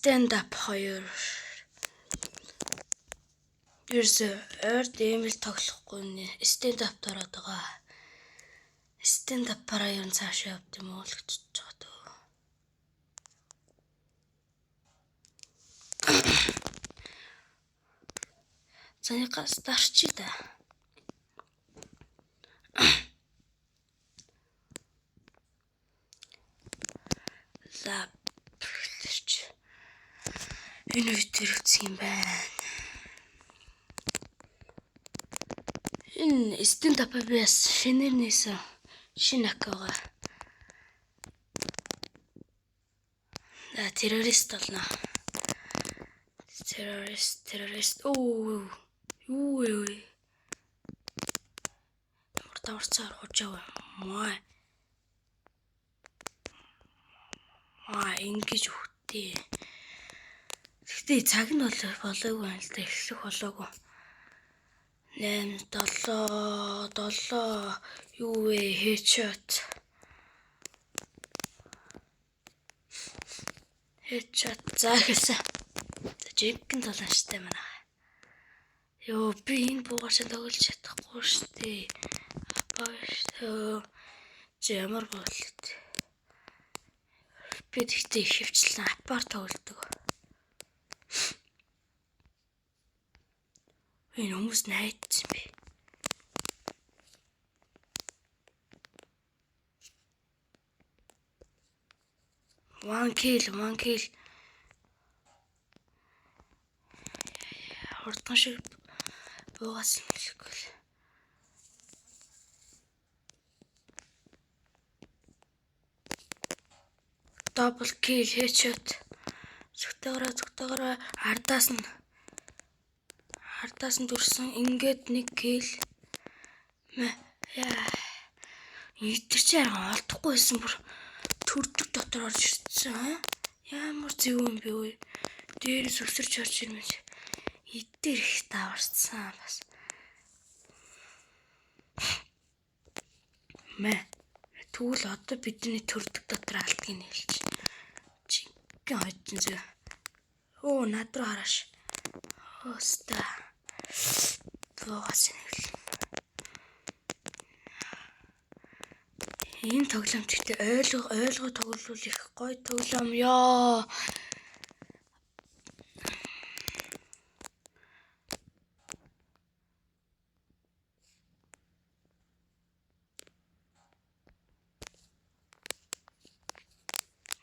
Stand up 2. Ерөөсөө ойрд эмэл тоглохгүй нэ. Stand up дараад байгаа. Stand up-араа ер нь цаашаа явд юм уу л гэж бодож байгаа дөө. Цаанаас дарчи да. За энэ үед ирсэн юм байна. Энэ stand up бас шинээр нээсэн шинэ аккаунт. Террорист болно. Террорист. Оо. Юу. Таварцаар хожоо. Маа ингэж үхтээ. Гэхдээ цаг нь болоогүй байна л да. Эхлэх болоогүй. 8 7 юу вэ? Headshot за гэсэн. Жигэн толонштай манай. Йоо би энэ буугашаа тоглож чадахгүй штэ. Ямар болоод. Би тэгтээ хөвчлэн апаар тоглодог. Энэ хүмүүс найдсан би. One kill. Хурдан шиг буугаас хэлэхгүй. Double kill headshot. Зүгтээрээ ардаас нь дүрсэн ингээд нэг kill. Итэр чи арга олдохгүйсэн бүр төрдөг дотор орж ирсэн. Ямар зөв юм бэ вэ? Дээрээс өсөрч орж ирмэж. Итэр их даварцсан бас. Тэгвэл одоо бидний төрдөг дотор алдгийг хэлж. Жинхэнэ хойдсон зү. Оо над руу хараш. Оста. Буугаас нэг. Энэ тоглоом гэхдээ ойлгоо тоглол их гоё тоглоом ёо.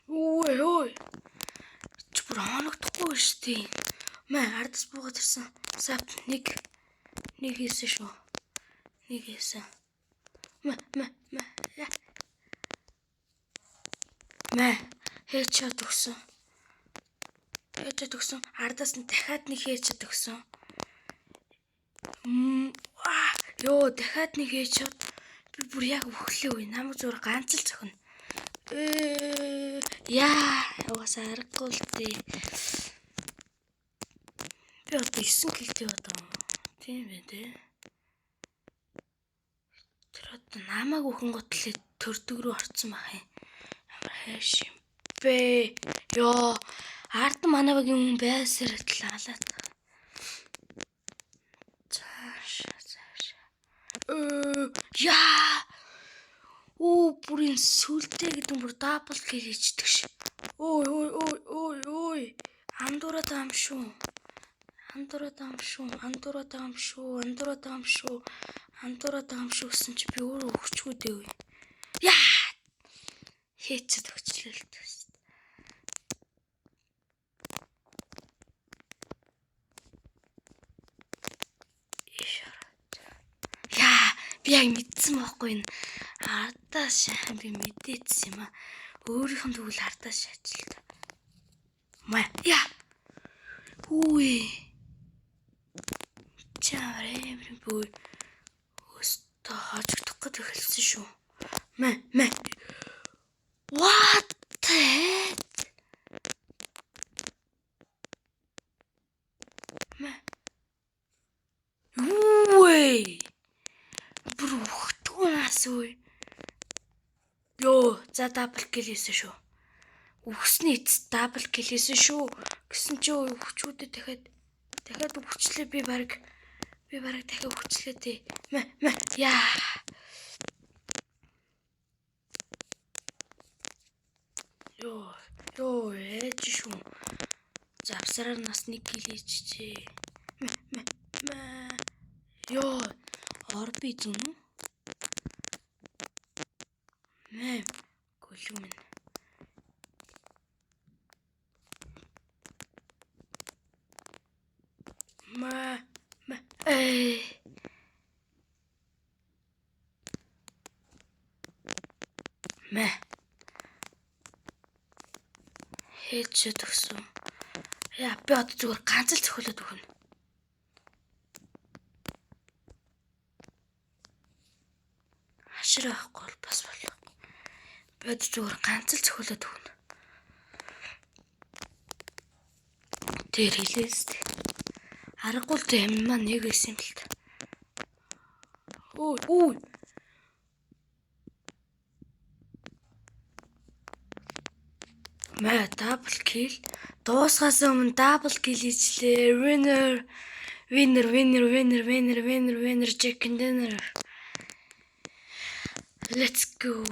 Ой. Чүр хоногдохгүй штий. Ардас буугаад ирсэн. Сап нэг хийсэн шүү. Нэг хийсэн. Headshot өгсөн. Ардаас нь дахиад нэг headshot өгсөн. Ёо, дахиад нэг headshot. Би бүр яг өглөө үе. Намайг зур ганц л зөхнө. Угаасаа аргагүй л дээ. Би одоо 9 килтэй бодоо. Тийм байх тий. Тэр одоо намайг өхөн готлээ төрдөг рүү орцсон байх юм. Ямар хайш юм бэ? Ёо, ард манайвагийн хүн байсаар талаалаад. Цааш. Бүрийн сүлдээ гэдэг бүр дабл кил хийдэг ш. Ой. Андуураад байгаа юм шүү гэсэн чи би өөрөө өгчгүй дээ. Хийцэд өгчлээ л дээ. Би яг мэдсэн байхгүй энэ ардаас шахан би мэдээдсэн юм аа. Өөрийнх нь тэгвэл ардаас шаажилт. Үгүй. Чамрын бүү. Өстө хожигдох гэж хэлсэн шүү. What the heck? Үгүй. Брухтунаас үе. Ёо, за дабл кил хийсэн шүү. Үгсний эц дабл кил хийсэн шүү. Гэсэн чи өвчүүдэд дахиад өвчлээ би баг дахиад өвчлээ дээ. Яа. Йоо, ээж шүү. Завсараар нас нэг кил хийчихээ. Йоо, орби зүн үү? Гөлөг минь. Хээч төгсөн. Яа, би одоо зүгээр ганц л цохиолоод өгнө. Хашир авахгүй бол бас болох. Би одоо зүгээр ганц л цохиолоод өгнө. Тэр хэлээс тээ. Аргагүй л юм маань нэг байсан юм л та. Өө. Дабл кил. Дуусгаас өмнө дабл кил хийчлээ. Winner chicken dinner. Let's go.